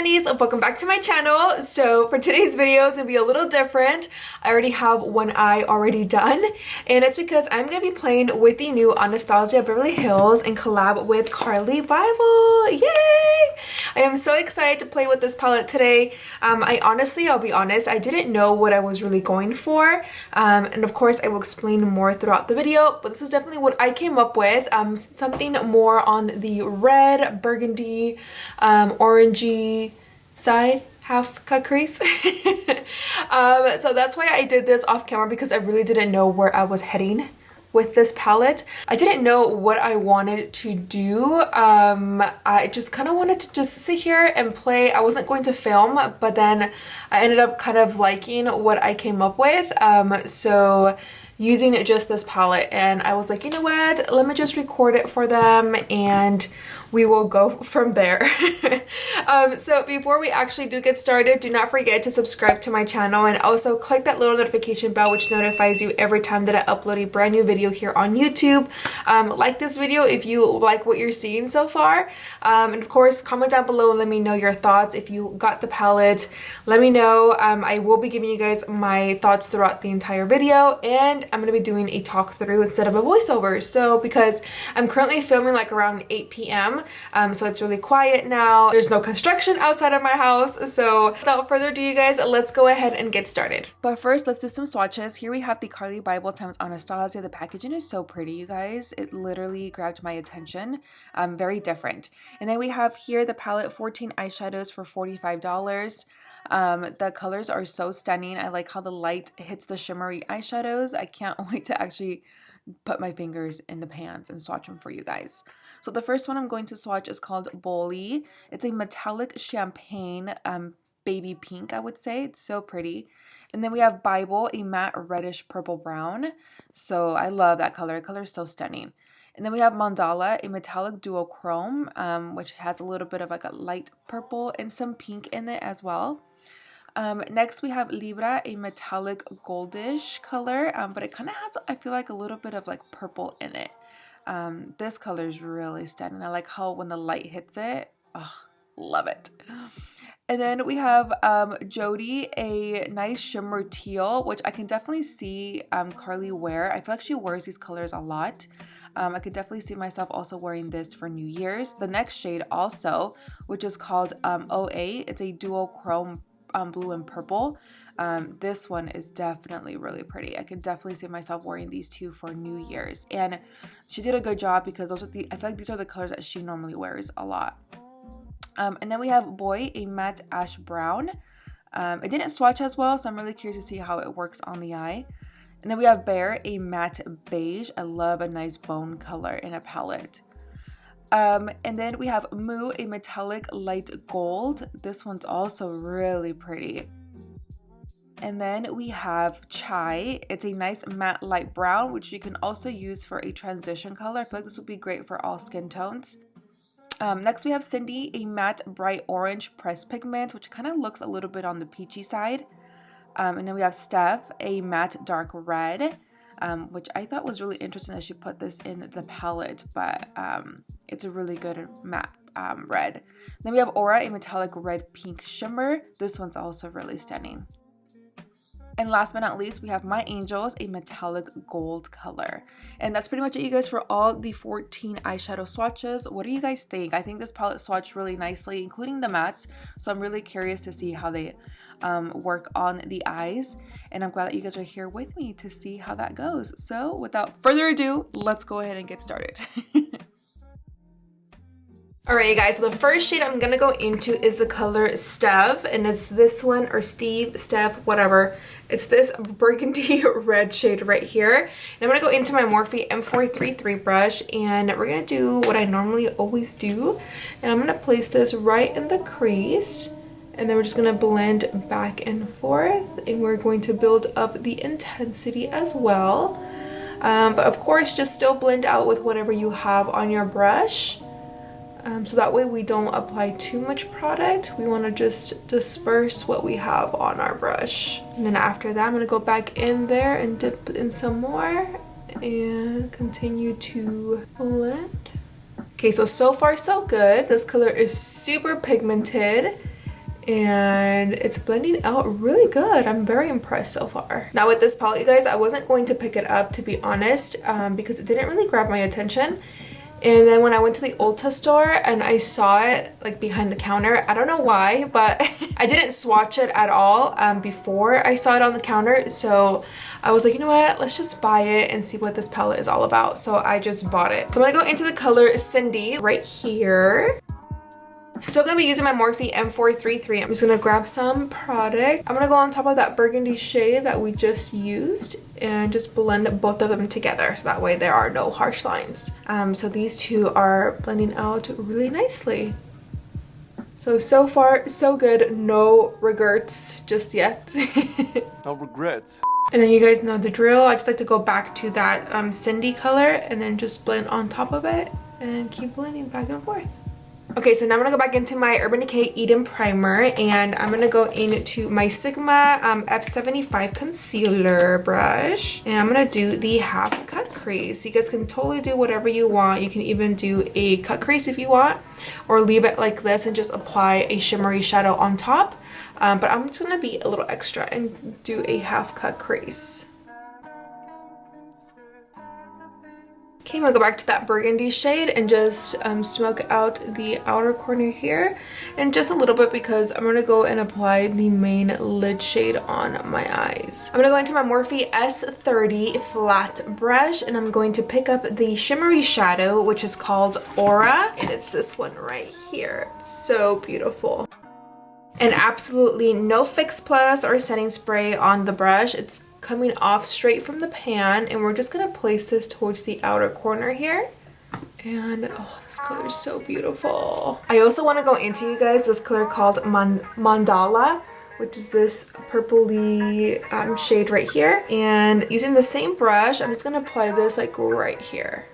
honeys, welcome back to my channel. So for today's video, it's gonna be a little different. I already have one eye already done, and it's because I'm gonna be playing with the new Anastasia Beverly Hills in collab with Carli Bybel. Yay! I am so excited to play with this palette today. I'll be honest, I didn't know what I was really going for, and of course I will explain more throughout the video, but this is definitely what I came up with. Something more on the red, burgundy, orangey side, half cut crease. So that's why I did this off camera, because I really didn't know where I was heading with this palette. I didn't know what I wanted to do. I just kind of wanted to just sit here and play. I wasn't going to film, but then I ended up kind of liking what I came up with. So using just this palette, and I was like, you know what, let me just record it for them and we will go from there. So before we actually do get started, do not forget to subscribe to my channel and also click that little notification bell which notifies you every time that I upload a brand new video here on YouTube. Like this video if you like what you're seeing so far, and of course comment down below and let me know your thoughts. If you got the palette, let me know. I will be giving you guys my thoughts throughout the entire video, and I'm going to be doing a talk through instead of a voiceover. So because I'm currently filming like around 8 p.m. So it's really quiet now. There's no construction outside of my house. So without further ado, you guys, let's go ahead and get started. But first, let's do some swatches. Here we have the Carli Bybel times Anastasia. The packaging is so pretty, you guys. It literally grabbed my attention. Very different. And then we have here the palette, 14 eyeshadows for $45. The colors are so stunning. I like how the light hits the shimmery eyeshadows. I can't wait to actually put my fingers in the pans and swatch them for you guys. So the first one I'm going to swatch is called Bolly. It's a metallic champagne baby pink, I would say. It's so pretty. And then we have Bybel, a matte reddish purple brown. So I love that color. The color is so stunning. And then we have Mandala, a metallic duochrome, which has a little bit of like a light purple and some pink in it as well. Next we have Libra, a metallic goldish color, but it kind of has, I feel like, a little bit of like purple in it. This color is really stunning. I like how when the light hits it, oh, love it. And then we have Jody, a nice shimmer teal, which I can definitely see Carli wear. I feel like she wears these colors a lot. I could definitely see myself also wearing this for New Year's. The next shade also, which is called OA, it's a duochrome blue and purple. This one is definitely really pretty. I could definitely see myself wearing these two for New Year's, and she did a good job because those are I feel like these are the colors that she normally wears a lot. And then we have Boy, a matte ash brown. It didn't swatch as well, so I'm really curious to see how it works on the eye. And then we have Bear, a matte beige. I love a nice bone color in a palette. And then we have Moo, a metallic light gold. This one's also really pretty. And then we have Chai. It's a nice matte light brown, which you can also use for a transition color. I feel like this would be great for all skin tones. Next we have Cindy, a matte bright orange pressed pigment, which kind of looks a little bit on the peachy side. And then we have Steph, a matte dark red, which I thought was really interesting that she put this in the palette, but it's a really good matte red. Then we have Aura, a metallic red pink shimmer. This one's also really stunning. And last but not least, we have My Angels, a metallic gold color. And that's pretty much it, you guys, for all the 14 eyeshadow swatches. What do you guys think? I think this palette swatched really nicely, including the mattes. So I'm really curious to see how they work on the eyes. And I'm glad that you guys are here with me to see how that goes. So without further ado, let's go ahead and get started. Alright, you guys, so the first shade I'm gonna go into is the color Steph, and it's this one, or Steve, Steph, whatever. It's this burgundy red shade right here. And I'm gonna go into my Morphe M433 brush, and we're gonna do what I normally always do. And I'm gonna place this right in the crease, and then we're just gonna blend back and forth, and we're going to build up the intensity as well. But of course, just still blend out with whatever you have on your brush. So that way we don't apply too much product. We want to just disperse what we have on our brush. And then after that, I'm going to go back in there and dip in some more and continue to blend. Okay, so far so good. This color is super pigmented. and it's blending out really good. I'm very impressed so far. Now with this palette, you guys, I wasn't going to pick it up, to be honest, because it didn't really grab my attention. And then when I went to the Ulta store and I saw it like behind the counter, I don't know why, but I didn't swatch it at all before I saw it on the counter. So I was like, you know what, let's just buy it and see what this palette is all about. So I just bought it. So I'm gonna go into the color Sandi right here. Still gonna be using my Morphe M433. I'm just gonna grab some product. I'm gonna go on top of that burgundy shade that we just used and just blend both of them together, so that way there are no harsh lines. So these two are blending out really nicely. So far so good. No regrets just yet. No regrets. And then you guys know the drill. I just like to go back to that Sandi color and then just blend on top of it and keep blending back and forth. Okay, so now I'm gonna go back into my Urban Decay Eden Primer, and I'm gonna go into my Sigma F75 concealer brush, and I'm gonna do the half cut crease. You guys can totally do whatever you want. You can even do a cut crease if you want, or leave it like this and just apply a shimmery shadow on top. But I'm just gonna be a little extra and do a half cut crease. Okay, I'm gonna go back to that burgundy shade and just smoke out the outer corner here, and just a little bit because I'm gonna go and apply the main lid shade on my eyes. I'm gonna go into my Morphe S30 flat brush, and I'm going to pick up the shimmery shadow, which is called Aura, and it's this one right here. It's so beautiful. And absolutely no Fix Plus or setting spray on the brush. It's coming off straight from the pan, and we're just gonna place this towards the outer corner here. And oh, this color is so beautiful. I also want to go into, you guys, this color called Mandala, which is this purpley shade right here. And using the same brush, I'm just gonna apply this like right here.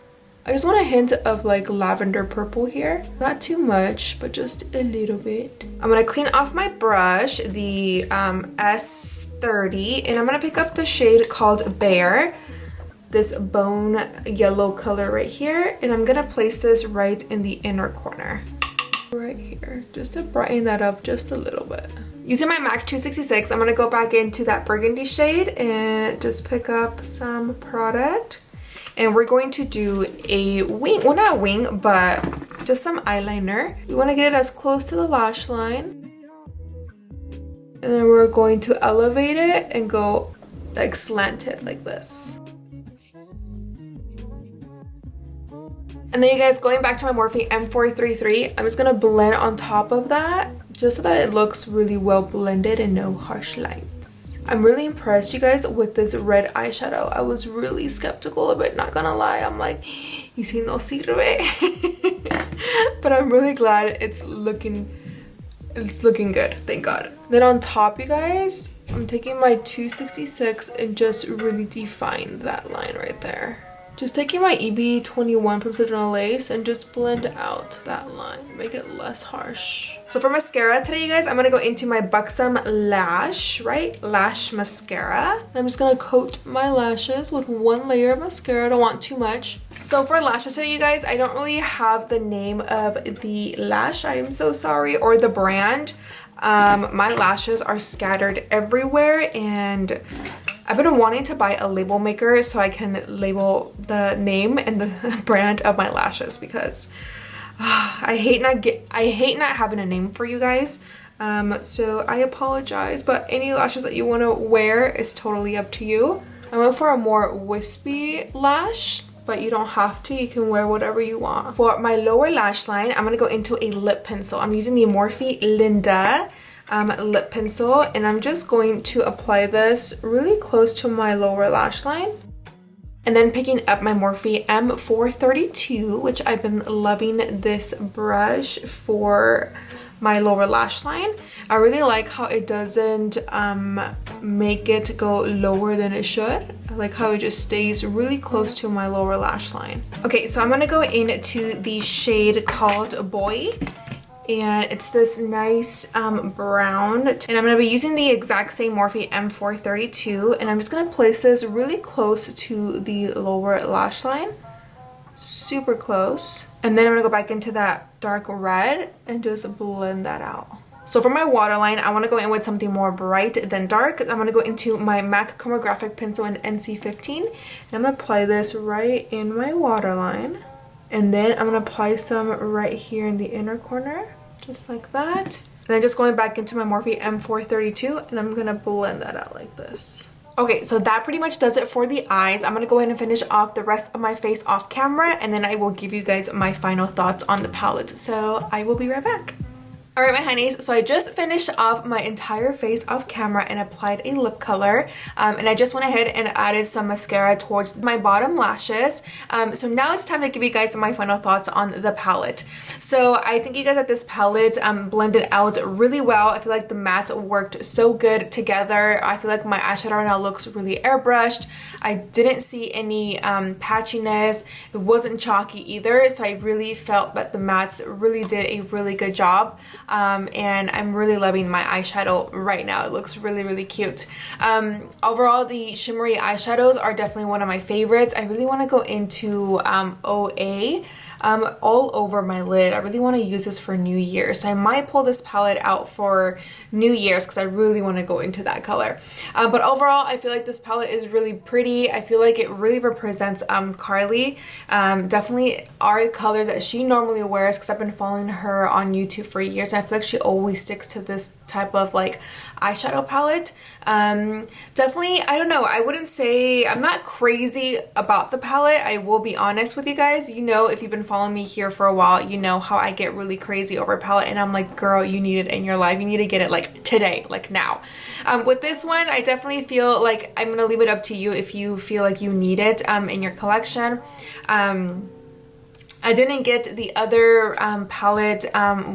I just want a hint of like lavender purple here. Not too much, but just a little bit. I'm gonna clean off my brush, the S30, and I'm gonna pick up the shade called Bear, this bone yellow color right here, and I'm gonna place this right in the inner corner. Right here, just to brighten that up just a little bit. Using my MAC 266, I'm gonna go back into that burgundy shade and just pick up some product. And we're going to do a wing, well not a wing, but just some eyeliner. We want to get it as close to the lash line. And then we're going to elevate it and go like slanted like this. And then you guys, going back to my Morphe M433, I'm just going to blend on top of that just so that it looks really well blended and no harsh lines. I'm really impressed, you guys, with this red eyeshadow. I was really skeptical of it, not gonna lie. I'm like, y si no sirve? But I'm really glad it's looking good, thank God. Then on top, you guys, I'm taking my 266 and just really define that line right there. Just taking my EB21 from Sedona Lace and just blend out that line, make it less harsh. So for mascara today, you guys, I'm gonna go into my BUXOM Lash, right? Lash mascara. I'm just gonna coat my lashes with one layer of mascara. I don't want too much. So for lashes today, you guys, I don't really have the name of the lash, I am so sorry, or the brand. My lashes are scattered everywhere, and I've been wanting to buy a label maker so I can label the name and the brand of my lashes, because I hate not having a name for you guys. So I apologize, but any lashes that you want to wear is totally up to you. I went for a more wispy lash, but you don't have to. You can wear whatever you want. For my lower lash line, I'm gonna go into a lip pencil. I'm using the Morphe Linda lip pencil, and I'm just going to apply this really close to my lower lash line. And then picking up my Morphe M432, which I've been loving this brush for my lower lash line. I really like how it doesn't make it go lower than it should. I like how it just stays really close to my lower lash line. Okay, so I'm gonna go into the shade called Boy. And it's this nice brown, and I'm going to be using the exact same Morphe M432, and I'm just going to place this really close to the lower lash line, super close. And then I'm going to go back into that dark red and just blend that out. So for my waterline, I want to go in with something more bright than dark. I'm going to go into my MAC Chromographic pencil in NC15. And I'm going to apply this right in my waterline. And then I'm going to apply some right here in the inner corner, just like that. And then just going back into my Morphe M432, and I'm going to blend that out like this. Okay, so that pretty much does it for the eyes. I'm going to go ahead and finish off the rest of my face off camera, and then I will give you guys my final thoughts on the palette. So I will be right back. Alright my honeys, so I just finished off my entire face off camera and applied a lip color, and I just went ahead and added some mascara towards my bottom lashes. So now it's time to give you guys my final thoughts on the palette. So I think you guys that this palette blended out really well. I feel like the mattes worked so good together. I feel like my eyeshadow now looks really airbrushed. I didn't see any patchiness. It wasn't chalky either, so I really felt that the mattes really did a really good job. And I'm really loving my eyeshadow right now. It looks really, really cute. Overall, the shimmery eyeshadows are definitely one of my favorites. I really want to go into OA all over my lid. I really want to use this for New Year's. So I might pull this palette out for New Year's because I really want to go into that color. But overall, I feel like this palette is really pretty. I feel like it really represents Carli. Definitely are colors that she normally wears because I've been following her on YouTube for years. And I feel like she always sticks to this type of like eyeshadow palette. Definitely, I don't know, I wouldn't say I'm not crazy about the palette. I will be honest with you guys. You know, if you've been following me here for a while, you know how I get really crazy over palette, and I'm like, girl, you need it in your life. You need to get it like today, like now. With this one, I definitely feel like I'm gonna leave it up to you if you feel like you need it in your collection. I didn't get the other palette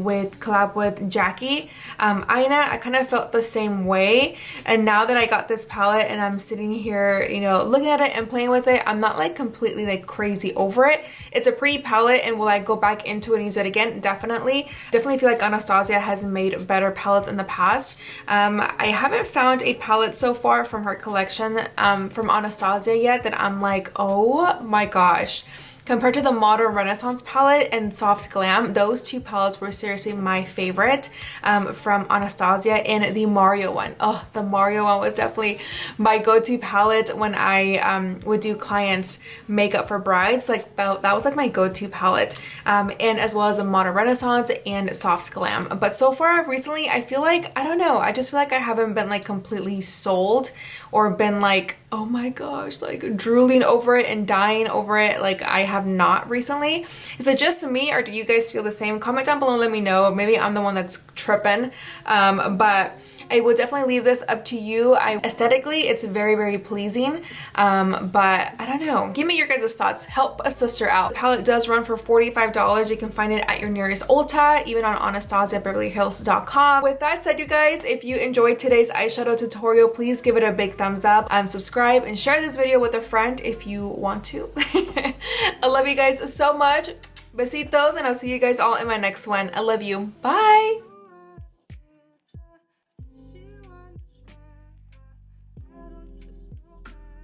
with collab with Jackie Aina. I kind of felt the same way, and now that I got this palette and I'm sitting here, you know, looking at it and playing with it, I'm not like completely like crazy over it. It's a pretty palette, and will I go back into it and use it again? Definitely. Definitely feel like Anastasia has made better palettes in the past. I haven't found a palette so far from her collection from Anastasia yet that I'm like, oh my gosh. Compared to the Modern Renaissance palette and Soft Glam, those two palettes were seriously my favorite from Anastasia, and the Mario one. Oh, the Mario one was definitely my go-to palette when I would do clients' makeup for brides. Like that was like my go-to palette, and as well as the Modern Renaissance and Soft Glam. But so far recently, I feel like, I don't know, I just feel like I haven't been like completely sold or been like, oh my gosh, like drooling over it and dying over it. Like I have not recently. Is it just me, or do you guys feel the same? Comment down below and let me know. Maybe I'm the one that's tripping, but I will definitely leave this up to you. Aesthetically, it's very, very pleasing, but I don't know. Give me your guys' thoughts. Help a sister out. The palette does run for $45. You can find it at your nearest Ulta, even on AnastasiaBeverlyHills.com. With that said, you guys, if you enjoyed today's eyeshadow tutorial, please give it a big thumbs up, subscribe, and share this video with a friend if you want to. I love you guys so much. Besitos, and I'll see you guys all in my next one. I love you. Bye!